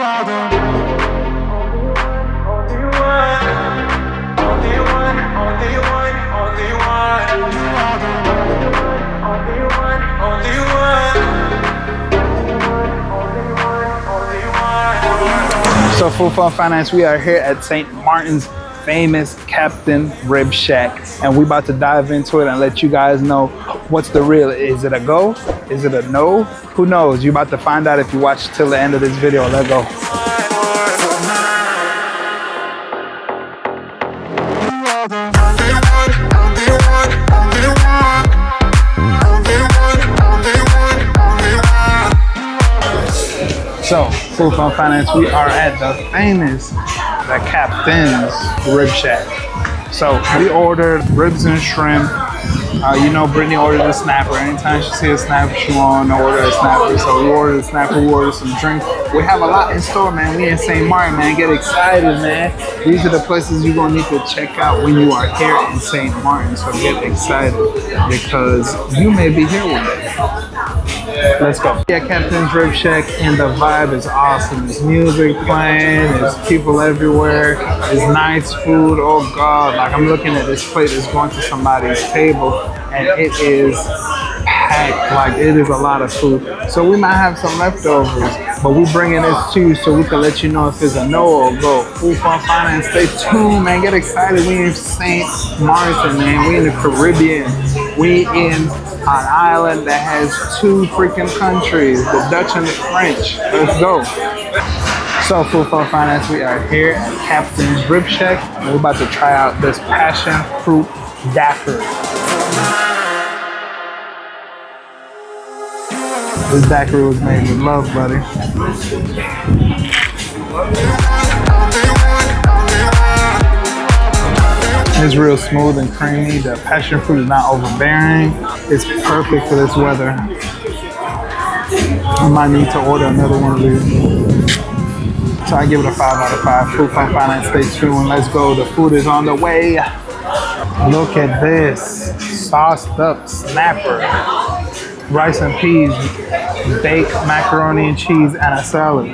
So Food Fun Finance, we are here at St. Martin's famous Captain Rib Shack, and we about to dive into it and let you guys know what's the real. Is it a go? Is it a no? Who knows? You're about to find out if you watch till the end of this video. Let's go. So, Food Fun Finance, we are at the famous, the Captain's Rib Shack. So, we ordered ribs and shrimp. You know, Brittany ordered a snapper. Anytime she sees a snapper, she wants to order a snapper. So, we ordered a snapper, we ordered some drinks. We have a lot in store, man. We in St. Martin, man. Get excited, man. These are the places you're going to need to check out when you are here in St. Martin. So, get excited because you may be here one day. Let's go. Yeah, Captain's Rib Shack, and the vibe is awesome. There's music playing, there's people everywhere, there's nice food. Oh God, like I'm looking at this plate that's going to somebody's table and it is packed, like it is a lot of food. So we might have some leftovers, but we're bringing this to you so we can let you know if it's a no or a go. Food Fun Finance, stay tuned, man. Get excited. We in St. Martin, man. We in the Caribbean. We in an island that has two freaking countries, the Dutch and the French. Let's go. So Food Fun Finance, we are here at Captain's Rib Shack, and we're about to try out this passion fruit daiquiri. This daiquiri was made with love, buddy. It's real smooth and creamy. The passion fruit is not overbearing. It's perfect for this weather. I might need to order another one of these. So I give it a 5 out of 5. Food Fun Finance, stay tuned. Let's go. The food is on the way. Look at this. Sauced up snapper. Rice and peas, baked macaroni and cheese, and a salad.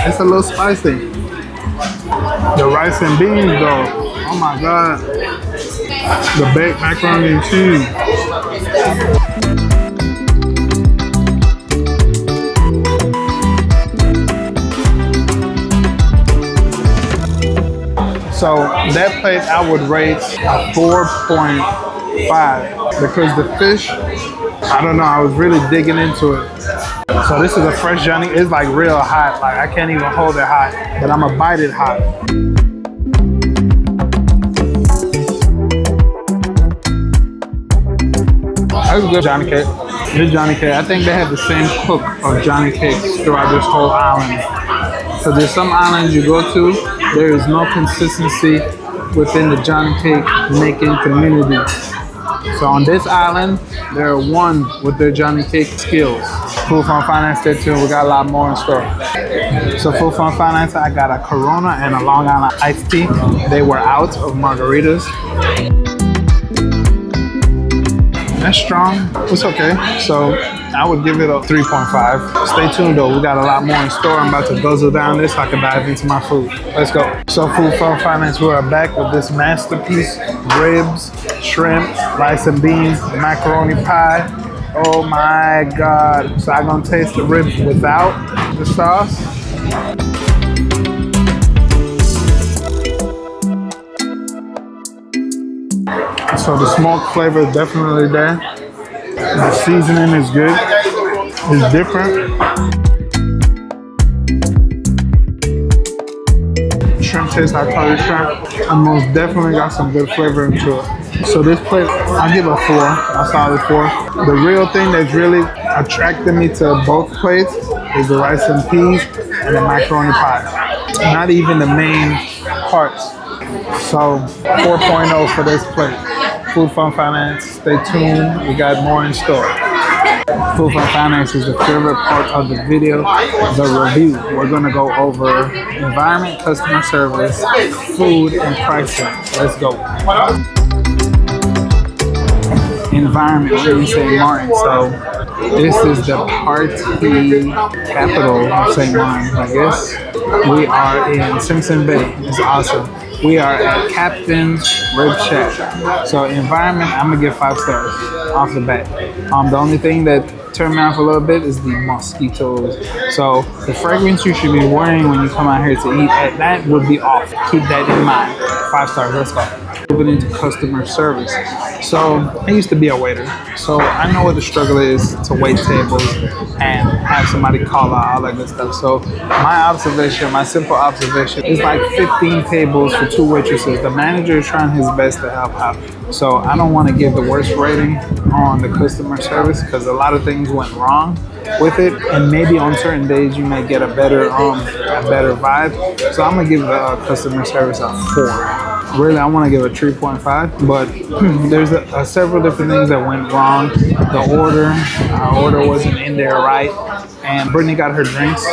It's a little spicy. The rice and beans though, oh my God. The baked macaroni and cheese. So that plate I would rate a 4.5 because the fish, I don't know, I was really digging into it. So this is a fresh Johnny. It's like real hot. Like I can't even hold it hot, but I'm gonna bite it hot. That was good Johnny cake. Good Johnny cake. I think they have the same cook of Johnny cakes throughout this whole island. So there's some islands you go to, there is no consistency within the Johnny cake making community. So on this island, they're one with their Johnny cake skills. Food Fun Finance, stay tuned. We got a lot more in store. So Food Fun Finance, I got a Corona and a Long Island iced tea. They were out of margaritas. That's strong. It's okay. So I would give it a 3.5. Stay tuned though. We got a lot more in store. I'm about to guzzle down this so I can dive into my food. Let's go. So Food Fun Finance, we are back with this masterpiece. Ribs, shrimp, rice and beans, macaroni pie. Oh my God. So I'm gonna taste the ribs without the sauce. So the smoke flavor is definitely there. The seasoning is good. It's different. Shrimp tastes like curry shrimp. And most definitely got some good flavor into it. So this plate, I'll give a 4, a solid 4. The real thing that's really attracted me to both plates is the rice and peas and the macaroni pie. Not even the main parts. So 4.0 for this plate. Food Fun Finance, stay tuned. We got more in store. Food Fun Finance is the favorite part of the video, the review. We're gonna go over environment, customer service, food, and pricing. Let's go. environment in St. Martin. So this is the party capital of St. Martin, I guess. We are in Simpson Bay. It's awesome. We are at Captain's Rib Shack. So environment, I'm gonna give 5 stars off the bat. The only thing that turned me off a little bit is the mosquitoes. So the fragrance you should be wearing when you come out here to eat, that would be off. Keep that in mind. 5 stars, let's go. Moving into customer service. So I used to be a waiter. So I know what the struggle is to wait tables and have somebody call out all that good stuff. So my simple observation is like 15 tables for 2 waitresses. The manager is trying his best to help out. So I don't want to give the worst rating on the customer service because a lot of things went wrong with it, and maybe on certain days you may get a better vibe. So I'm gonna give the customer service a 4. Really, I want to give it 3.5, but there's several different things that went wrong. Our order wasn't in there right, and Brittany got her drinks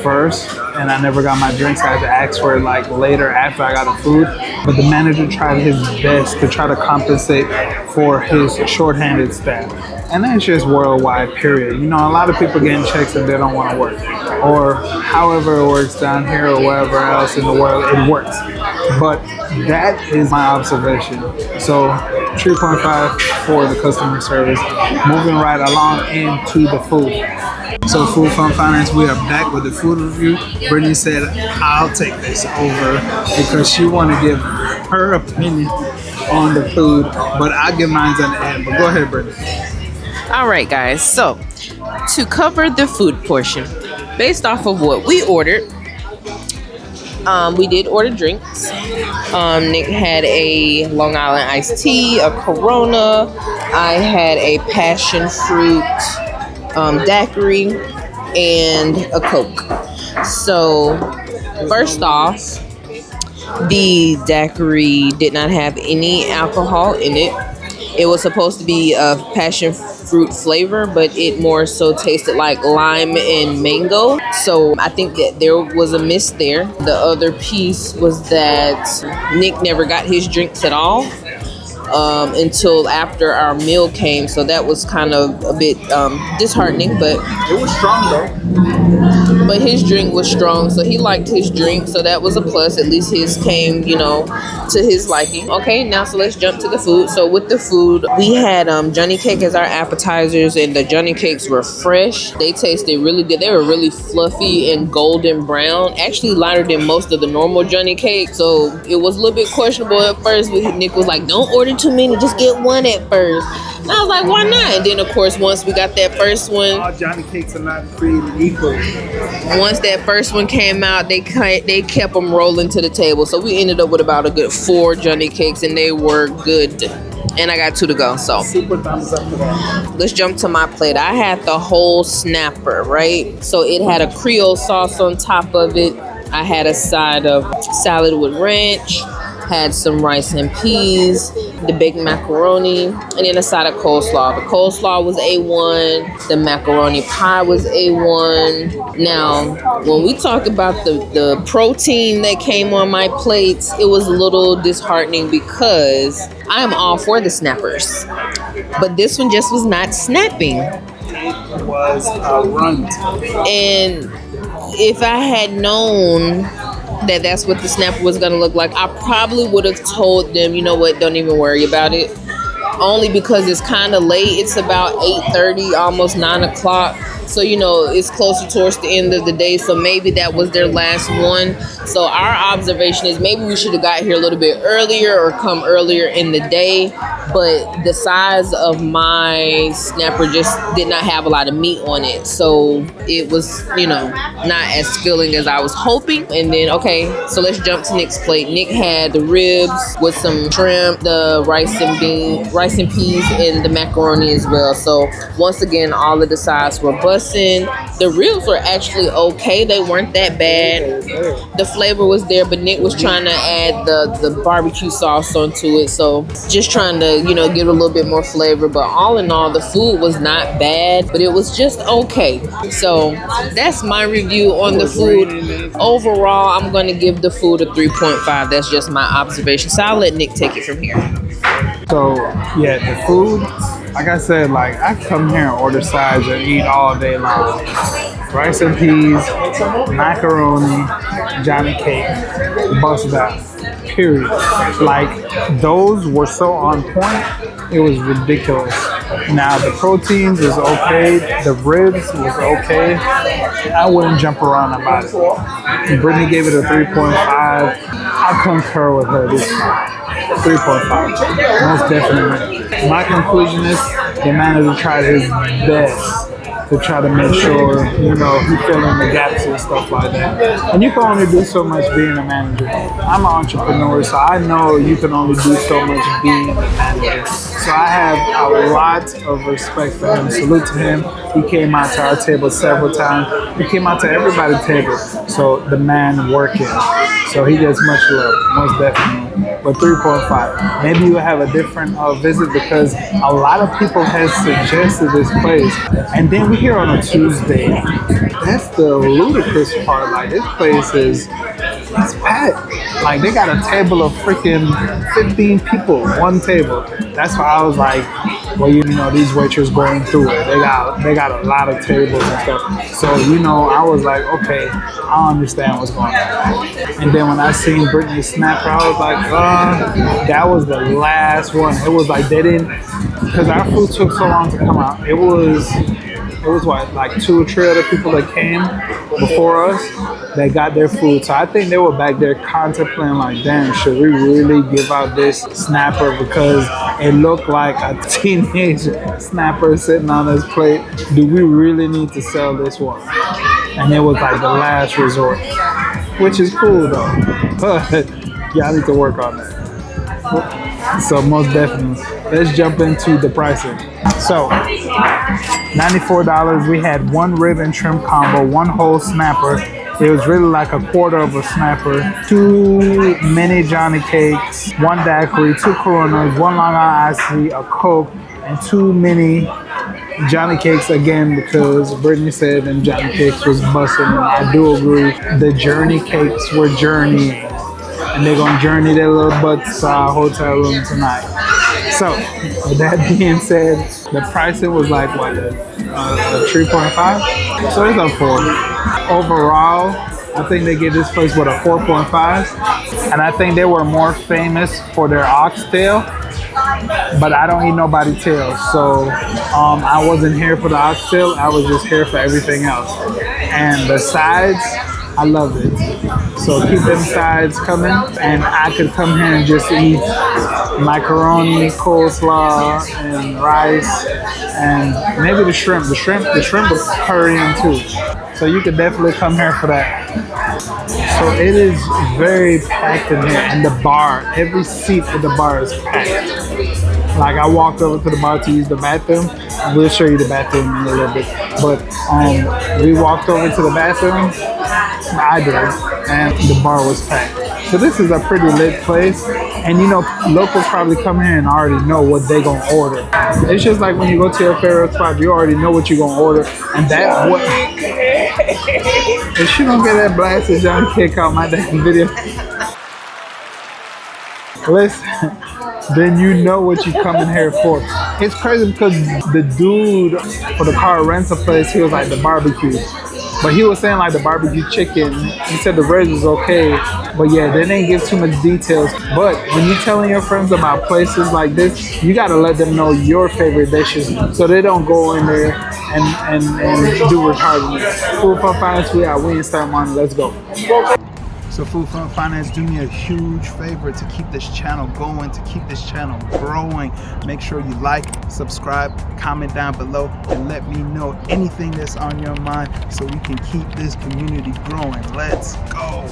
first, and I never got my drinks. I had to ask for it like later after I got the food, but the manager tried his best to try to compensate for his shorthanded staff. And that's just worldwide, period. You know, a lot of people getting checks and they don't want to work. Or however it works down here or wherever else in the world, it works. But that is my observation. So 3.5 for the customer service. Moving right along into the food. So Food Fun Finance, we are back with the food review. Brittany said, I'll take this over because she want to give her opinion on the food, but I'll give mine at the end. But go ahead, Brittany. All right, guys. So to cover the food portion, based off of what we ordered, we did order drinks. Nick had a Long Island iced tea, a Corona. I had a passion fruit daiquiri, and a Coke. So first off, the daiquiri did not have any alcohol in it. It was supposed to be a passion fruit flavor, but it more so tasted like lime and mango. So I think that there was a miss there. The other piece was that Nick never got his drinks at all until after our meal came. So that was kind of a bit disheartening, but it was strong though. But his drink was strong, so he liked his drink, so that was a plus. At least his came, to his liking. Okay, now so let's jump to the food. So with the food, we had Johnny cake as our appetizers, and the Johnny cakes were fresh. They tasted really good. They were really fluffy and golden brown, actually lighter than most of the normal Johnny cake. So it was a little bit questionable at first. Nick was like, don't order too many, just get one at first. And I was like, why not? And then of course, once we got that first one, all Johnny cakes are not created equal. Once that first one came out, they kept them rolling to the table. So we ended up with about a good 4 Johnny cakes, and they were good. And I got 2 to go. So super thumbs up for that. Let's jump to my plate. I had the whole snapper, right? So it had a Creole sauce on top of it. I had a side of salad with ranch, had some rice and peas, the baked macaroni, and then a side of coleslaw. The coleslaw was A1. The macaroni pie was A1. Now, when we talk about the protein that came on my plates, it was a little disheartening because I am all for the snappers. But this one just was not snapping. It was a runt. And if I had known that that's what the snapper was going to look like, I probably would have told them, you know what, don't even worry about it. Only because it's kind of late. It's about 8:30, almost 9 o'clock. So, it's closer towards the end of the day. So maybe that was their last one. So our observation is maybe we should have got here a little bit earlier or come earlier in the day. But the size of my snapper just did not have a lot of meat on it. So it was, not as filling as I was hoping. And then, okay, so let's jump to Nick's plate. Nick had the ribs with some shrimp, the rice and peas, and the macaroni as well. So once again, all of the sides were busting. The ribs were actually okay. They weren't that bad. The flavor was there, but Nick was trying to add the barbecue sauce onto it. So just trying to, give a little bit more flavor. But all in all, the food was not bad, but it was just okay. So that's my review on the food. Overall, I'm going to give the food a 3.5. That's just my observation. So I'll let Nick take it from here. So yeah, the food like I said, like I come here and order sides and eat all day long. Rice and peas, macaroni, Johnny cake, bust down. Period. Like those were so on point, it was ridiculous. Now the proteins is okay, the ribs was okay. I wouldn't jump around about it. Brittany gave it a 3.5. I concur with her this time. 3.5. Most definitely. My conclusion is the manager tried his best to try to make sure, you know, he fill in the gaps and stuff like that. And you can only do so much being a manager. I'm an entrepreneur, so I know you can only do so much being a manager. So I have a lot of respect for him. Salute to him. He came out to our table several times. He came out to everybody's table. So the man working. So he gets much love, most definitely. But 3.5. Maybe you have a different visit because a lot of people have suggested this place. And then we're here on a Tuesday. That's the ludicrous part. Like this place is, it's packed. Like they got a table of freaking 15 people, one table. That's why I was like, well, you know, these waiters going through it. They got a lot of tables and stuff. So, you know, I was like, okay, I understand what's going on. And then when I seen Brittany snapper, I was like, that was the last one. It was like they didn't, because our food took so long to come out. It was what, like 2 or 3 other people that came before us that got their food. So I think they were back there contemplating like, damn, should we really give out this snapper because it looked like a teenage snapper sitting on his plate? Do we really need to sell this one? And it was like the last resort, which is cool though. But y'all need to work on that. So most definitely, let's jump into the pricing. So $94, we had 1 rib and shrimp combo, 1 whole snapper. It was really like a quarter of a snapper, 2 mini Johnny cakes, 1 daiquiri, 2 Coronas, 1 Long Island iced tea, a Coke, and 2 mini Johnny cakes again because Brittany said them Johnny cakes was busting, and I do agree. The journey cakes were journeying, and they're gonna journey their little butts to our hotel room tonight. So, with that being said, the pricing was like what, a 3.5? So it's a 4. Overall, I think they give this place what, a 4.5, and I think they were more famous for their oxtail. But I don't eat nobody's tail, so I wasn't here for the oxtail. I was just here for everything else. And the sides, I love it. So keep them sides coming, and I could come here and just eat macaroni, coleslaw, and rice, and maybe the shrimp. The shrimp was Korean too. So you could definitely come here for that. So it is very packed in here, and the bar, every seat at the bar is packed. Like I walked over to the bar to use the bathroom. We'll show you the bathroom in a little bit. But we walked over to the bathroom, I did, and the bar was packed. So this is a pretty lit place. And you know, locals probably come here and already know what they gonna order. It's just like when you go to your favorite spot, you already know what you're gonna order. And that what if you don't get that blasted Johnny cake out my damn video, listen, then you know what you come in here for. It's crazy because the dude for the car rental place, he was like the barbecue. But he was saying like the barbecue chicken, he said the ribs was okay. But yeah, they didn't give too much details. But when you're telling your friends about places like this, you gotta let them know your favorite dishes so they don't go in there and do retarded. Food Fun Finance, we ain't start money, let's go. So Food Fun Finance, do me a huge favor to keep this channel going, to keep this channel growing. Make sure you like, subscribe, comment down below, and let me know anything that's on your mind so we can keep this community growing. Let's go.